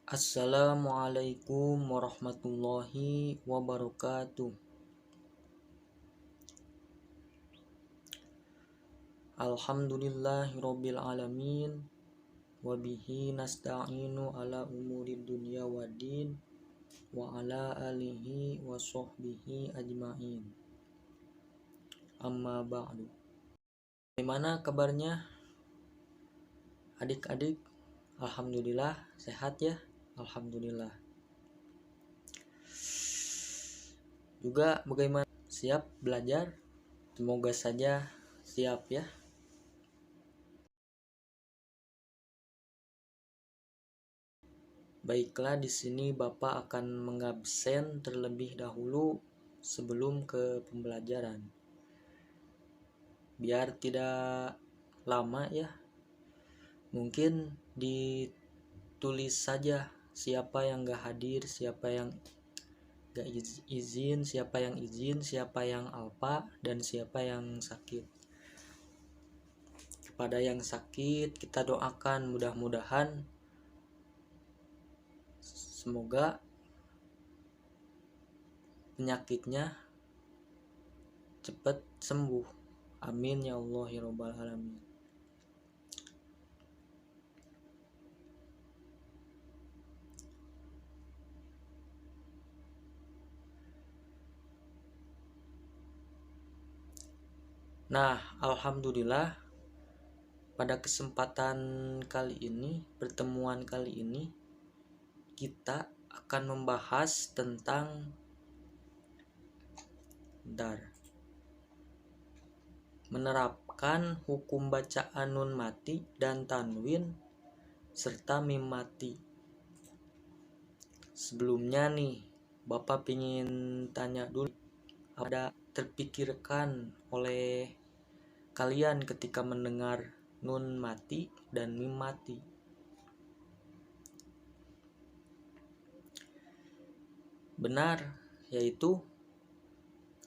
Assalamualaikum warahmatullahi wabarakatuh. Alhamdulillahirabbil alamin wa bihi nasta'inu ala umurid dunya waddin wa ala alihi wa sahbihi ajmain. Amma ba'du. Bagaimana kabarnya adik-adik? Alhamdulillah sehat ya. Alhamdulillah. Juga bagaimana, siap belajar? Semoga saja siap ya. Baiklah, di sini Bapak akan mengabsen terlebih dahulu sebelum ke pembelajaran. Biar tidak lama ya. Mungkin ditulis saja siapa yang gak hadir, siapa yang gak izin, siapa yang izin, siapa yang alpa, dan siapa yang sakit. Kepada yang sakit kita doakan mudah-mudahan semoga penyakitnya cepat sembuh. Amin ya Allah ya Rabbal alamin. Nah, alhamdulillah pada kesempatan kali ini, pertemuan kali ini, kita akan membahas tentang menerapkan hukum bacaan nun mati dan tanwin serta mim mati. Sebelumnya nih, Bapak pingin tanya dulu, ada terpikirkan oleh kalian ketika mendengar nun mati dan mim mati? Benar, yaitu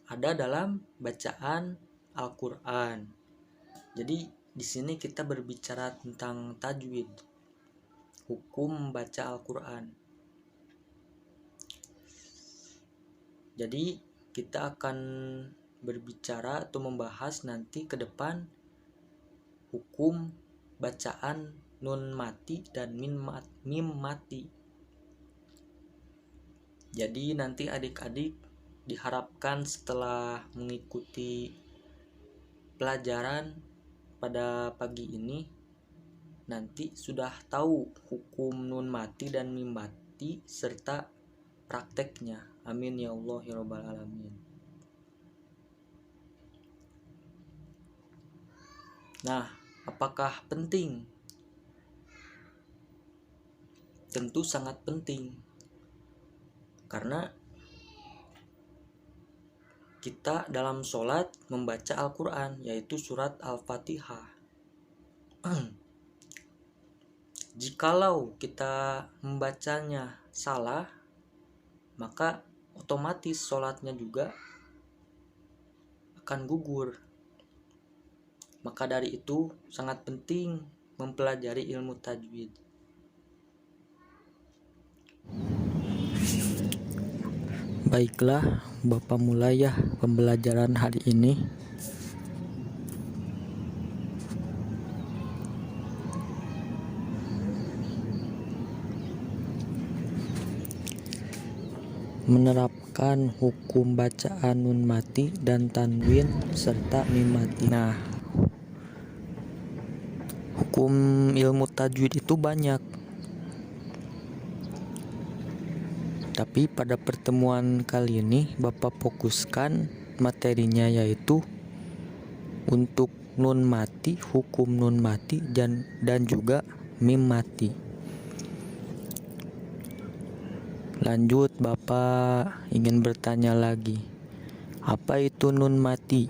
ada dalam bacaan Al-Qur'an. Jadi di sini kita berbicara tentang tajwid, hukum baca Al-Qur'an. Jadi kita akan berbicara atau membahas nanti ke depan hukum bacaan nun mati dan mim mati. Jadi nanti adik-adik diharapkan setelah mengikuti pelajaran pada pagi ini nanti sudah tahu hukum nun mati dan mim mati serta prakteknya. Amin ya Allah ya Rabbal alamin. Nah, apakah penting? Tentu sangat penting. Karena kita dalam sholat membaca Al-Quran, yaitu surat Al-Fatihah. Jikalau kita membacanya salah, maka otomatis sholatnya juga akan gugur. Maka dari itu sangat penting mempelajari ilmu tajwid. Baiklah, Bapak mulai ya pembelajaran hari ini. Menerapkan hukum bacaan nun mati dan tanwin serta mim mati. Nah, hukum ilmu tajwid itu banyak. Tapi pada pertemuan kali ini Bapak fokuskan materinya yaitu untuk nun mati, hukum nun mati dan juga mim mati. Lanjut, Bapak ingin bertanya lagi, apa itu nun mati?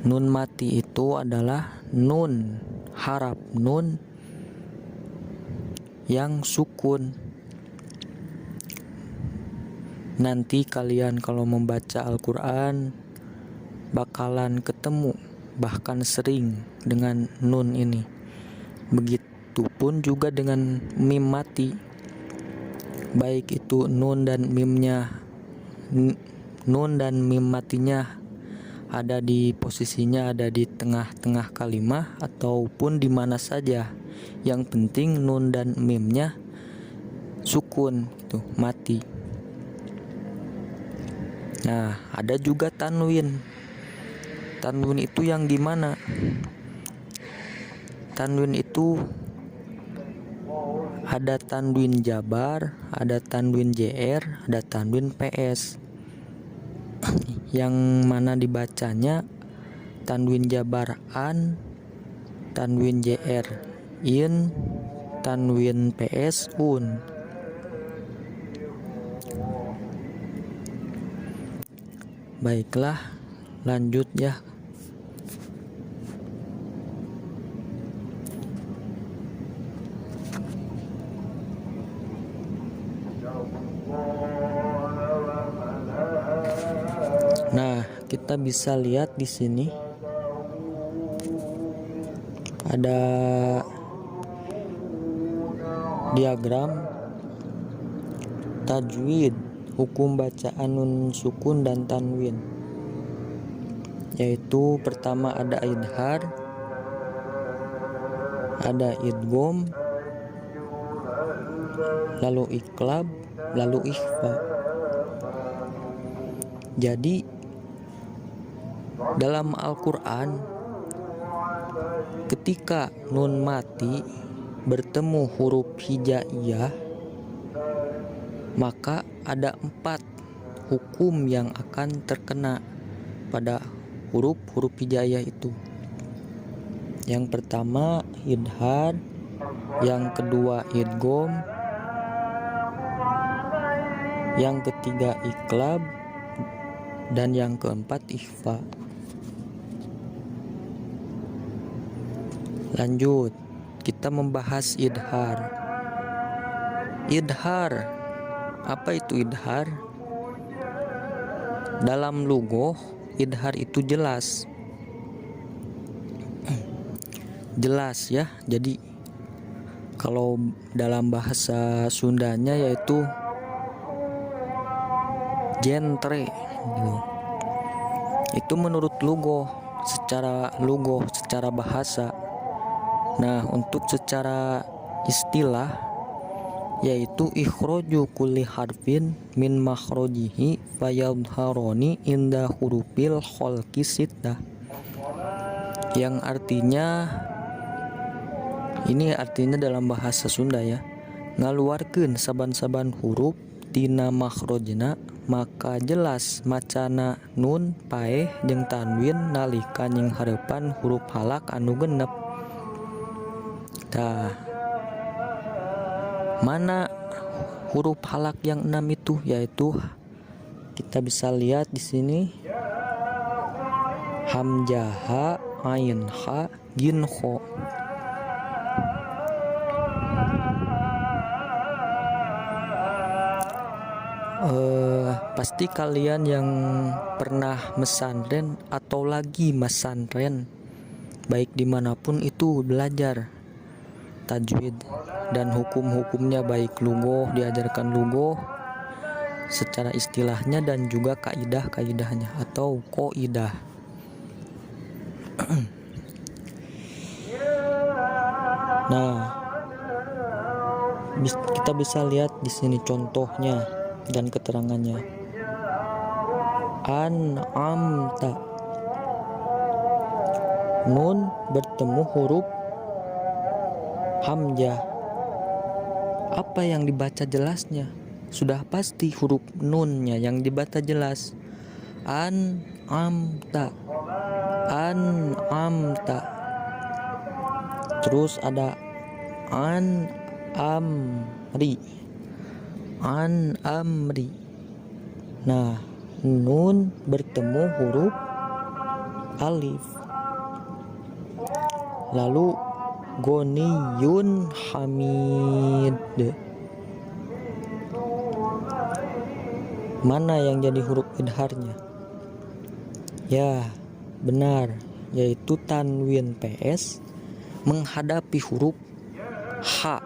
Nun mati itu adalah nun, harap nun yang sukun. Nanti kalian kalau membaca Al-Quran bakalan ketemu, bahkan sering dengan nun ini. Begitupun juga dengan mim mati, baik itu nun dan mim matinya ada di posisinya ada di tengah-tengah kalimat ataupun di mana saja. Yang penting nun dan mimnya sukun gitu, mati. Nah, ada juga tanwin. Tanwin itu yang gimana? Tanwin itu ada tanwin jabar, ada tanwin JR, ada tanwin PS. Yang mana dibacanya tanwin jabar an, tanwin JR in, tanwin PS un. Baiklah, lanjut ya. Nah, kita bisa lihat di sini ada diagram tajwid, hukum bacaan nun sukun dan tanwin. Yaitu pertama ada idhar, ada idgham, lalu iqlab, lalu ikhfa. Jadi dalam Al-Quran, ketika nun mati bertemu huruf hijaiyah, maka ada 4 hukum yang akan terkena pada huruf-huruf hijaiyah itu. Yang pertama idhar, yang kedua idgham, yang ketiga iqlab, dan yang keempat ikhfa. Lanjut, kita membahas idhar. Idhar, apa itu idhar? Dalam lughoh, idhar itu jelas. Jelas ya. Jadi kalau dalam bahasa Sundanya yaitu jentre gitu. Itu menurut lughoh, secara bahasa. Nah, untuk secara istilah yaitu ikhroju kulli harfin min makhrojihi fayadharoni inda hurufil kholqi sittah. Yang artinya dalam bahasa Sunda ya, ngaluarkeun saban-saban huruf tina makhrojna, maka jelas macana nun, paeh, jeung tanwin nalika nying hareupan huruf halak anu genep. Nah, mana huruf halak yang 6 itu? Yaitu kita bisa lihat di sini hamzah, ain, ha, gin, kho. Pasti kalian yang pernah mesantren atau lagi mesantren, baik dimanapun itu, belajar tajwid dan hukum-hukumnya, baik lughoh, diajarkan lughoh secara istilahnya dan juga kaidah-kaidahnya atau qaidah. Nah, kita bisa lihat di sini contohnya dan keterangannya. An'amta, nun bertemu huruf hamzah. Apa yang dibaca jelasnya? Sudah pasti huruf nunnya yang dibaca jelas. An'amta, an'amta. Terus ada an'amri, an'amri. Nah, nun bertemu huruf alif. Lalu goniyun hamid. Mana yang jadi huruf idharnya? Ya, benar, yaitu tanwin PS menghadapi huruf Ha.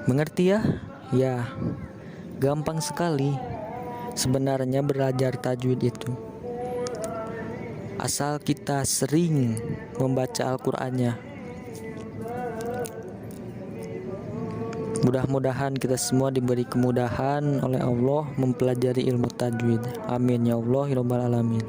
Mengerti ya? Ya, gampang sekali sebenarnya belajar tajwid itu. Asal kita sering membaca Al-Qur'annya. Mudah-mudahan kita semua diberi kemudahan oleh Allah mempelajari ilmu tajwid. Amin ya Allah ya rabbal alamin.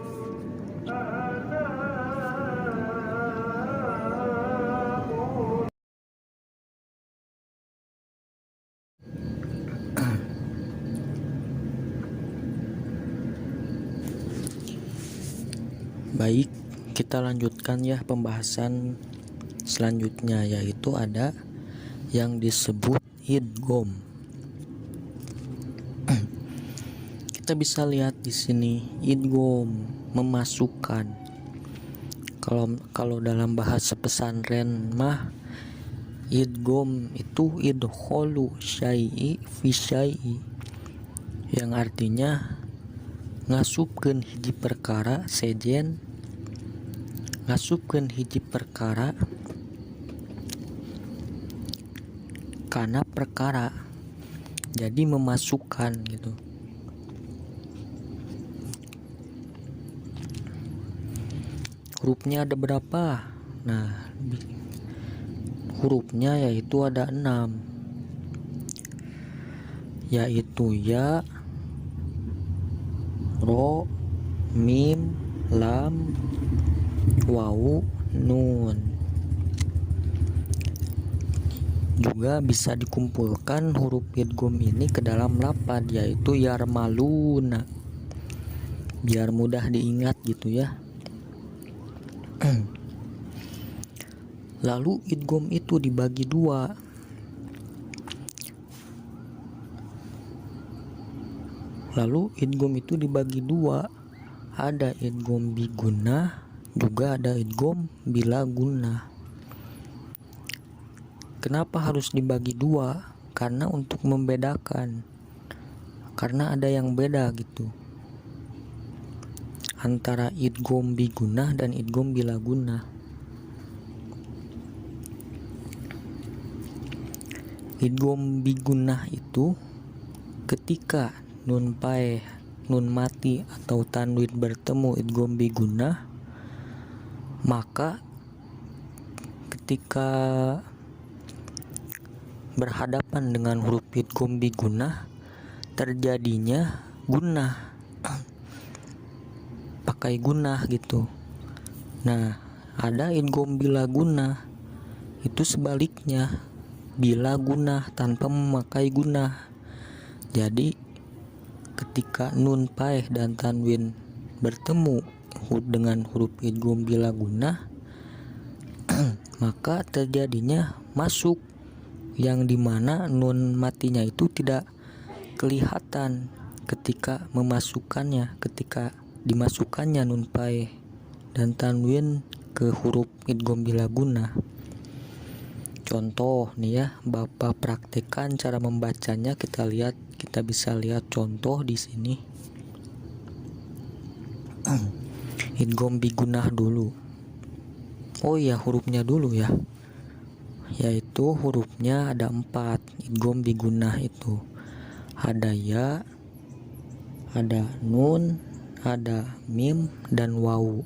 Baik, kita lanjutkan ya pembahasan selanjutnya, yaitu ada yang disebut idgham. Kita bisa lihat di sini idgham memasukkan. Kalau dalam bahasa pesantren mah idgham itu idkholu syai'i fi syai'i, yang artinya ngasupkeun hiji perkara sejen ngasupkeun hiji perkara kana perkara, jadi memasukkan gitu. Hurufnya ada berapa? Nah, hurufnya yaitu ada 6, yaitu ya, ro, mim, lam, wawu, nun. Juga bisa dikumpulkan huruf idgham ini ke dalam lafaz, yaitu yarmaluna, biar mudah diingat gitu ya. Lalu idgham itu dibagi dua. Ada idgham bigunnah, juga ada idgham bila gunnah. Kenapa harus dibagi dua? Karena untuk membedakan. Karena ada yang beda gitu antara idgham bigunnah dan idgham bila gunnah. Idgham bigunnah itu ketika nun paeh, nun mati atau tanwin bertemu idgham bigunnah, maka ketika berhadapan dengan huruf idgham bigunnah terjadinya gunnah, pakai gunnah gitu. Nah, ada idgham bila gunnah, itu sebaliknya, bila gunnah tanpa memakai gunnah. Jadi ketika nun paeh dan tanwin bertemu dengan huruf idgham bila gunnah maka terjadinya masuk, yang dimana nun matinya itu tidak kelihatan ketika dimasukkannya nun paeh dan tanwin ke huruf idgham bila gunnah. Contoh nih ya, Bapak praktekkan cara membacanya. Kita bisa lihat contoh di sini. Idgham bigunnah dulu. Oh iya, hurufnya dulu ya. Yaitu hurufnya ada 4 idgham bigunnah itu. Ada ya, ada nun, ada mim, dan wawu.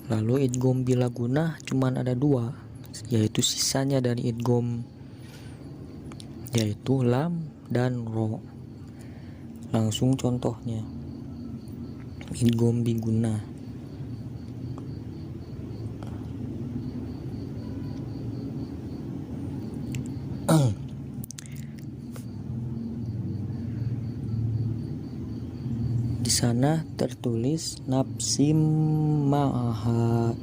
Lalu idgham bila gunnah cuman ada 2, yaitu sisanya dari idgham, yaitu lam dan ro. Langsung contohnya idgham bigunnah. Di sana tertulis nafsim ma'aha.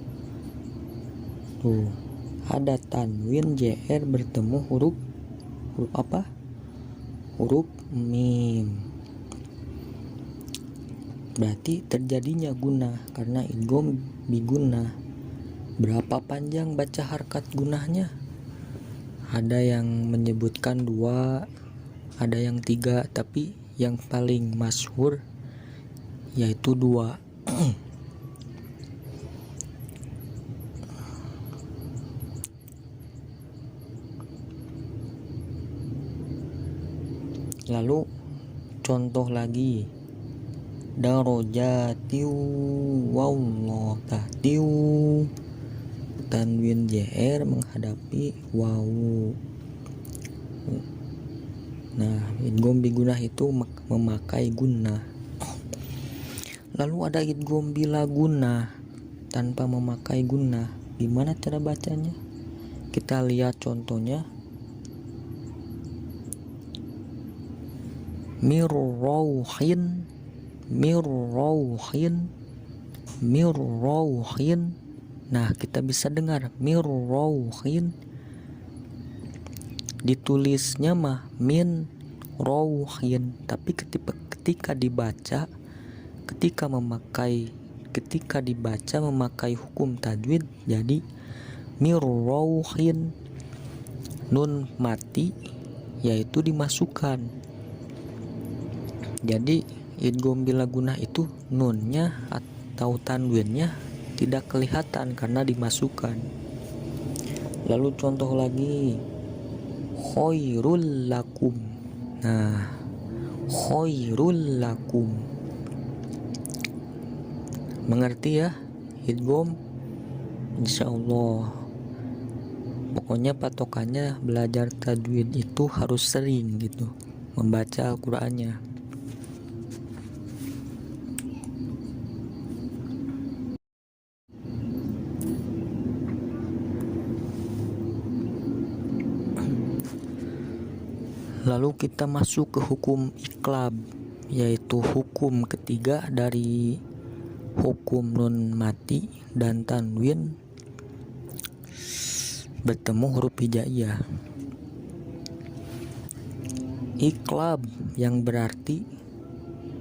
Tuh, ada tanwin JR bertemu huruf apa? Huruf mim. Berarti terjadinya gunnah karena idgham bigunnah. Berapa panjang baca harkat gunnahnya? Ada yang menyebutkan 2, ada yang 3, tapi yang paling masyhur yaitu 2. Lalu contoh lagi, darajatiu wallah tahtiu, tanwin JR menghadapi wawu. Nah, idgham bigunah itu memakai gunnah. Lalu ada idgham bila gunnah tanpa memakai gunnah. Gimana cara bacanya? Kita lihat contohnya. Mirrauhin, mirrauhin, mirrauhin. Nah, kita bisa dengar mirrauhin. Ditulisnya mah min rauhin, tapi ketika dibaca, ketika dibaca memakai hukum tajwid jadi mirrauhin. Nun mati yaitu dimasukkan. Jadi idgham bila gunnah itu nunnya atau tanwinnya tidak kelihatan karena dimasukkan. Lalu contoh lagi, khairul lakum. Nah, khairul lakum. Mengerti ya idgham? Insyaallah. Pokoknya patokannya belajar tajwid itu harus sering gitu membaca Al-Qur'annya. Lalu kita masuk ke hukum iqlab, yaitu hukum ketiga dari hukum nun mati dan tanwin bertemu huruf hijaiyah. Iqlab yang berarti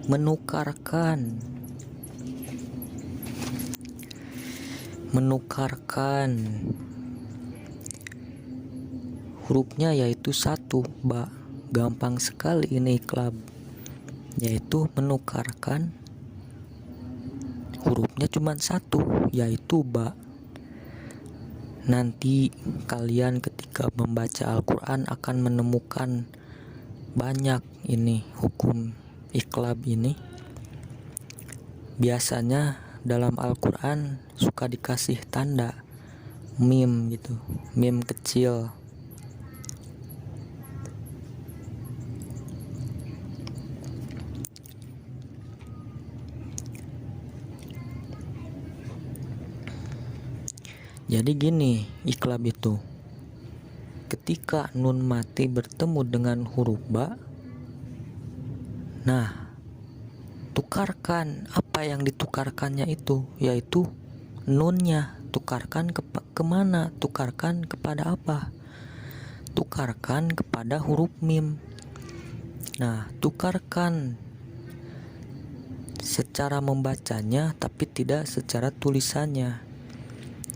menukarkan hurufnya yaitu satu ba. Gampang sekali ini iqlab, yaitu menukarkan hurufnya cuma satu yaitu ba. Nanti kalian ketika membaca Al-Quran akan menemukan banyak ini hukum iqlab ini. Biasanya dalam Al-Quran suka dikasih tanda mim gitu, mim kecil. Jadi gini iqlab itu, ketika nun mati bertemu dengan huruf ba, nah tukarkan apa yang ditukarkannya itu, yaitu nunnya. Tukarkan kemana? Tukarkan kepada apa? Tukarkan kepada huruf mim. Nah, tukarkan secara membacanya tapi tidak secara tulisannya.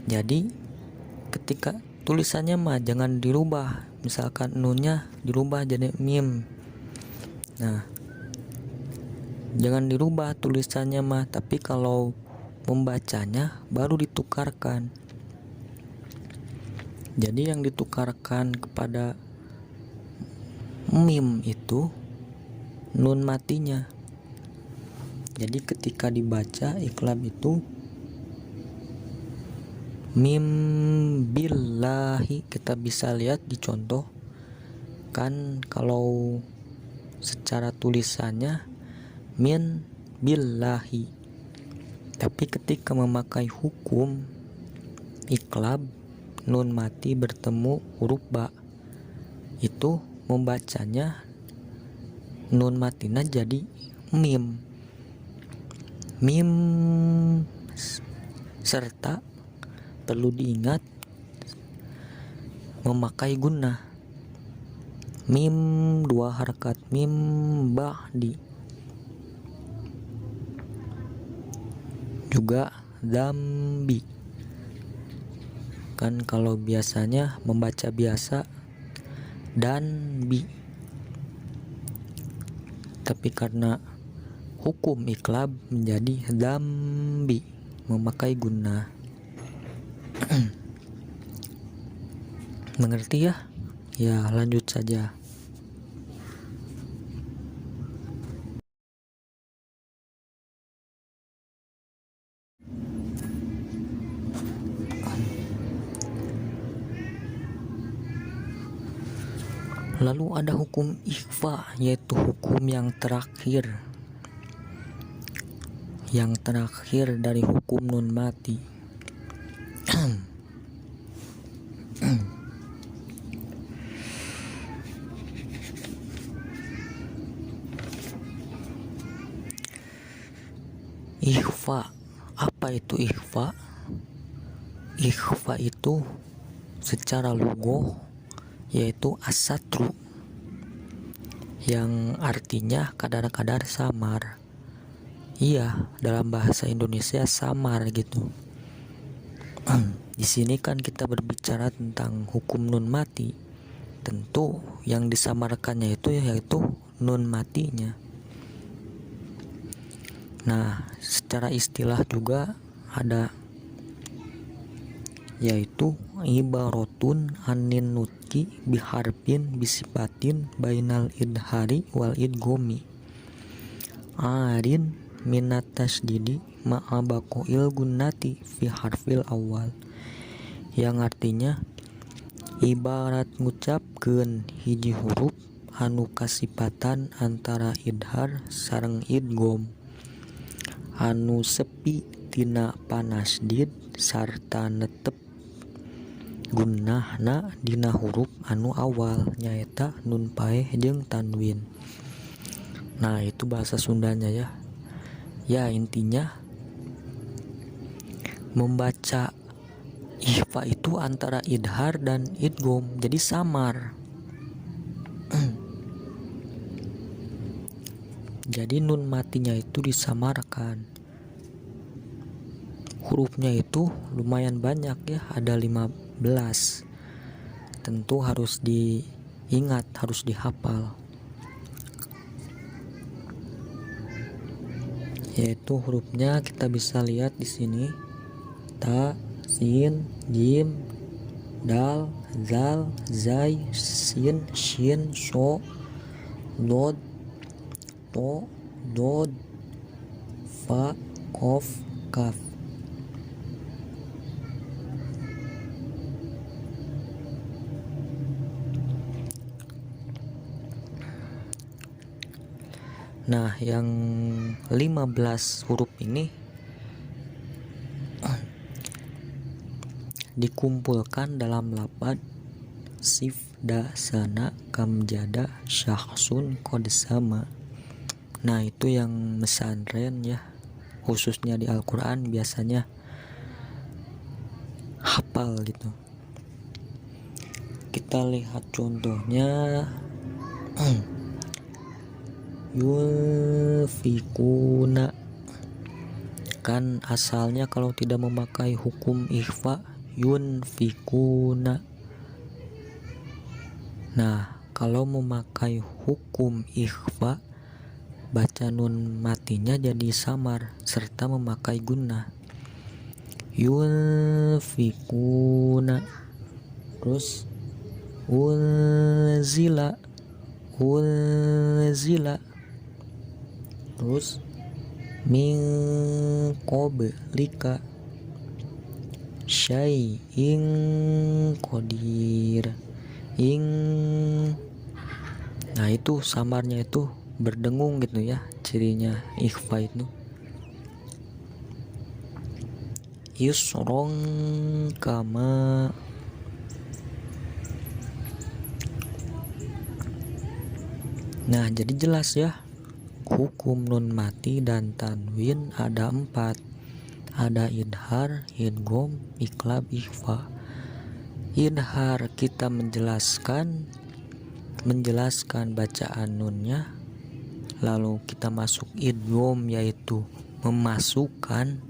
Jadi ketika tulisannya mah jangan dirubah, misalkan nunnya dirubah jadi mim. Nah, jangan dirubah tulisannya mah, tapi kalau membacanya baru ditukarkan. Jadi yang ditukarkan kepada mim itu nun matinya. Jadi ketika dibaca iqlab itu mim billahi, kita bisa lihat di contoh kan, kalau secara tulisannya min billahi, tapi ketika memakai hukum iqlab nun mati bertemu huruf ba, itu membacanya nun matinya jadi mim serta perlu diingat memakai gunnah. Mim 2 harakat, mim ba'di. Juga dzambi. Kan kalau biasanya membaca biasa dan bi. Tapi karena hukum iqlab menjadi dzambi, memakai gunnah. Mengerti ya? Ya, lanjut saja. Lalu ada hukum ikhfa, yaitu hukum yang terakhir dari hukum nun mati. Ikhfa, apa itu ikhfa? Ikhfa itu secara lugoh yaitu asatru, yang artinya kadar-kadar samar. Iya, dalam bahasa Indonesia samar gitu. Di sini kan kita berbicara tentang hukum nun mati. Tentu yang disamarkannya itu yaitu nun matinya. Nah, secara istilah juga ada, yaitu ibaratun anin nutki biharpin bisipatin bainal idhari wal idgomi arin minat tasdidi ma'abakoil gunnati fi harfil awal, yang artinya ibarat ngucapkeun hiji huruf anu kasipatan antara idhar sareng idgom, anu sepi tina panasdid sarta netep gunnahna dina huruf anu awal nyaeta nun paeh jeung tanwin. Nah, itu bahasa Sundanya ya. Ya, intinya membaca ikhfa itu antara idhar dan idgom, jadi samar. Jadi nun matinya itu disamarkan. Hurufnya itu lumayan banyak ya, ada 15. Tentu harus diingat, harus dihafal. Yaitu hurufnya kita bisa lihat di sini: ta, sin, jim, dal, zal, zai, sin, shin, so, dod, to, dod, fa, kof, kaf. Nah, yang 15 huruf ini dikumpulkan dalam lafaz sifda sana kamjada syakhsun qad sama. Nah, itu yang mesantren ya, khususnya di Al-Quran biasanya hafal gitu. Kita lihat contohnya. Yunfikuna, kan asalnya kalau tidak memakai hukum ikhfa yunfikuna. Nah, kalau memakai hukum ikhfa, baca nun matinya jadi samar serta memakai gunnah. Yunfikuna. Terus unzila. Terus min qablika syai'in qadir ing. Nah, itu samarnya itu berdengung gitu ya, cirinya ikhfa itu. Yusrong kama. Nah, jadi jelas ya, hukum nun mati dan tanwin ada 4. Ada idhar, idgham, iqlab, ikhfa. Idhar kita menjelaskan bacaan nunnya, lalu kita masuk idgham yaitu memasukkan,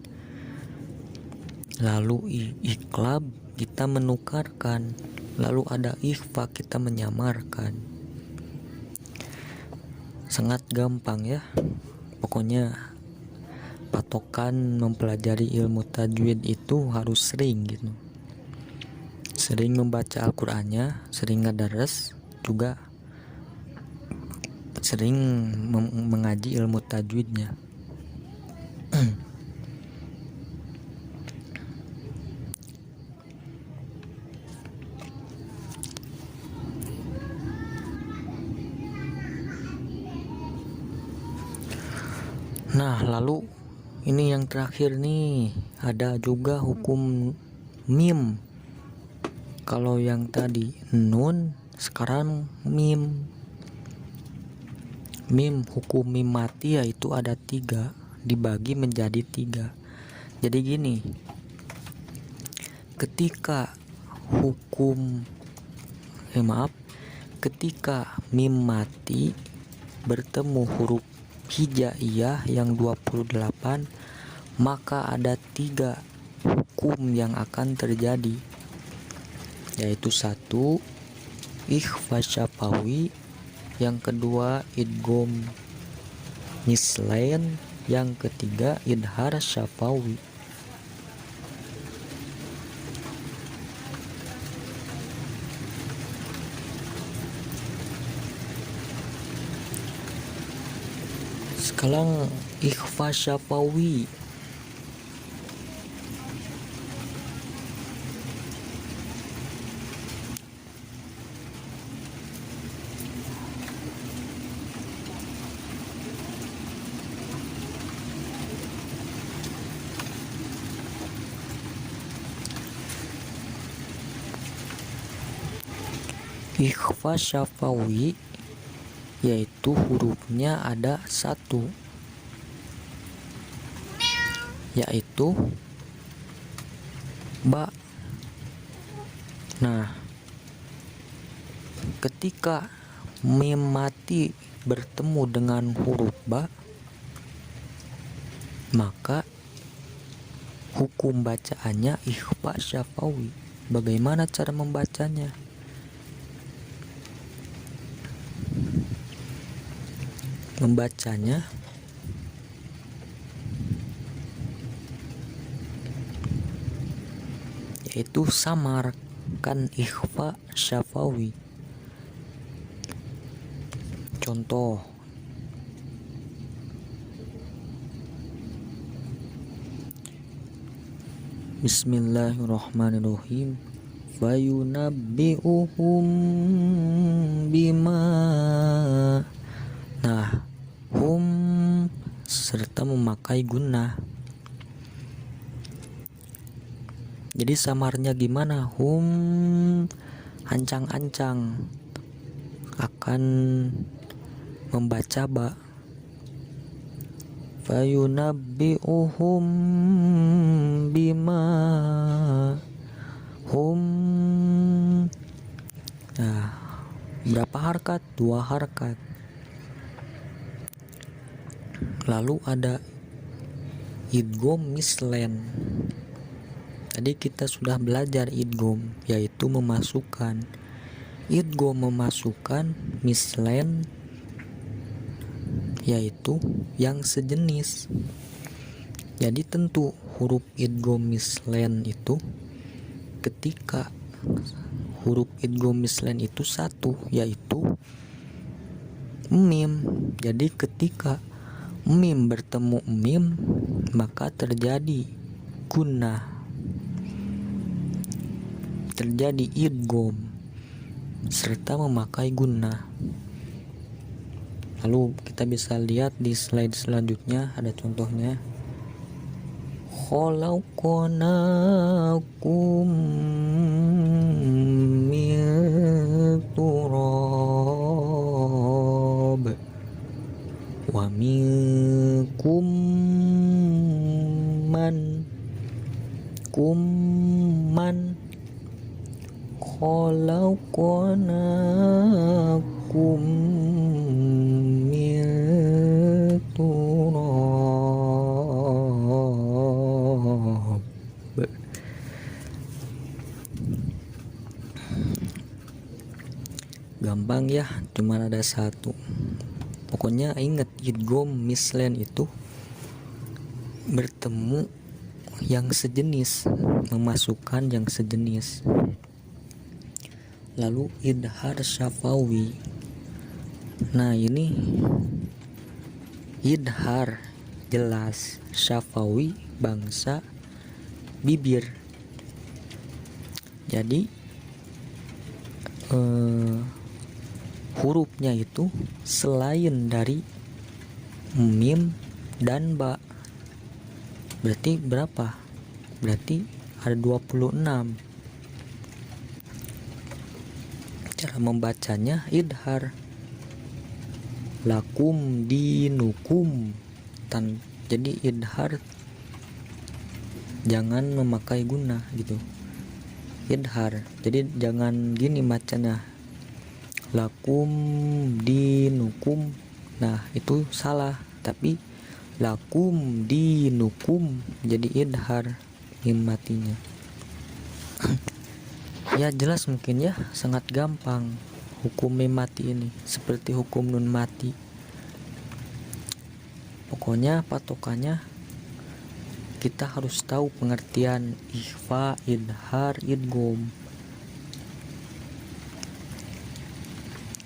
lalu iqlab kita menukarkan, lalu ada ikhfa kita menyamarkan. Sangat gampang ya, pokoknya patokan mempelajari ilmu tajwid itu harus sering gitu, sering membaca Al-Qur'annya, sering ngadares, juga sering mengaji ilmu tajwidnya. Nah, lalu ini yang terakhir nih, ada juga hukum mim. Kalau yang tadi nun, sekarang mim. Mim, hukum mim mati yaitu ada 3, dibagi menjadi 3. Jadi gini, ketika ketika mim mati bertemu huruf hijaiyah yang 28, maka ada 3 hukum yang akan terjadi, yaitu 1, ikhfa syafawi, yang kedua idgham mislain, yang ketiga idhar syafawi. Sekarang ikhfa syafawi. Ikhfa syafawi yaitu hurufnya ada 1, yaitu ba. Nah, ketika mim mati bertemu dengan huruf ba, maka hukum bacaannya ikhfa syafawi. Bagaimana cara membacanya? Membacanya yaitu samarkan ikhfa syafawi. Contoh, Bismillahirrahmanirrahim. Fayunabbi'uhum bima. Nah, hum serta memakai gunnah. Jadi samarnya gimana? Hum ancang-ancang akan membaca ba. Fayunabbi'uhum bima hum. Nah, berapa harkat? 2 harkat. Lalu ada idgham mislain. Tadi kita sudah belajar idgham, yaitu memasukkan. Idgham memasukkan, mislain yaitu yang sejenis. Jadi tentu huruf idgham mislain itu, ketika huruf idgham mislain itu 1, yaitu mim. Jadi ketika mim bertemu mim, maka terjadi gunnah, terjadi idgham serta memakai gunnah. Lalu kita bisa lihat di slide selanjutnya, ada contohnya. Khalaqnakum min turab wa minkum man khalaqnakum min turab. Gampang ya, cuman ada 1. Pokoknya ingat, idgham mislain itu bertemu yang sejenis, memasukkan yang sejenis. Lalu idhar syafawi. Nah, ini idhar jelas, syafawi bangsa bibir. Jadi hurufnya itu selain dari mim dan ba. Berarti berapa? Berarti ada 26. Cara membacanya idhar. Lakum dinukum. Jadi idhar jangan memakai guna gitu. Idhar. Jadi jangan gini bacanya. Lakum dinukum. Nah, itu salah. Tapi lakum dinukum jadi idhar mim matinya. Ya jelas mungkin ya, sangat gampang hukum mim mati ini, seperti hukum nun mati. Pokoknya patokannya kita harus tahu pengertian ikhfa, idhar, idgham.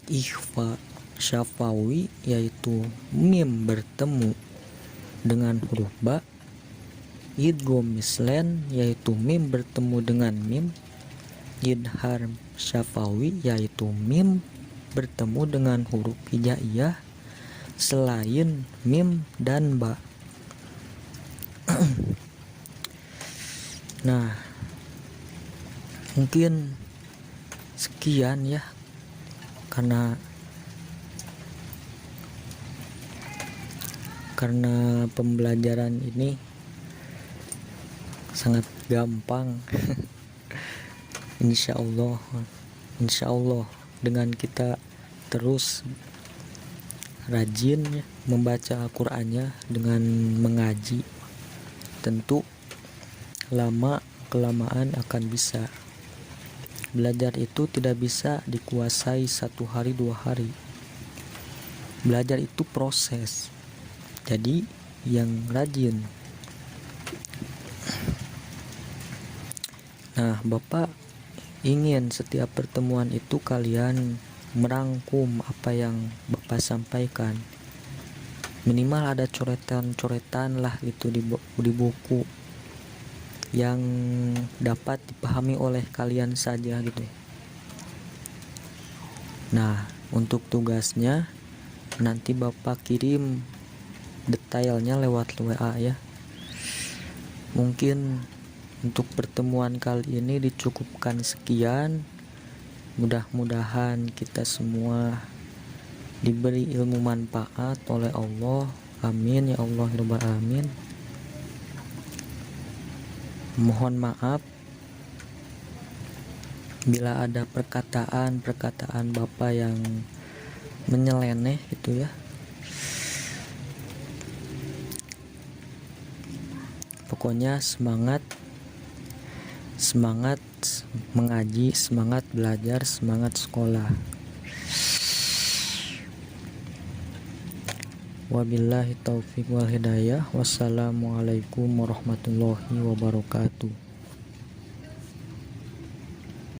Ikhfa syafawi yaitu mim bertemu dengan huruf ba. Idgham mislen yaitu mim bertemu dengan mim. Idhar syafawi yaitu mim bertemu dengan huruf hijaiyah selain mim dan ba. Nah, mungkin sekian ya, karena pembelajaran ini sangat gampang. Insya Allah dengan kita terus rajin ya, membaca Al-Qur'annya dengan mengaji, tentu lama kelamaan akan bisa. Belajar itu tidak bisa dikuasai 1 hari 2 hari. Belajar itu proses. Jadi yang rajin. Nah, Bapak ingin setiap pertemuan itu kalian merangkum apa yang Bapak sampaikan. Minimal ada coretan-coretan lah gitu di buku yang dapat dipahami oleh kalian saja gitu. Nah, untuk tugasnya nanti Bapak kirim detailnya lewat WA ya. Mungkin untuk pertemuan kali ini dicukupkan sekian. Mudah-mudahan kita semua diberi ilmu manfaat oleh Allah. Amin ya Allah rabbal alamin. Mohon maaf bila ada perkataan Bapak yang menyeleneh gitu ya. Pokoknya semangat mengaji, semangat belajar, semangat sekolah. Wabillahi taufiq wal hidayah. Wassalamualaikum warahmatullahi wabarakatuh.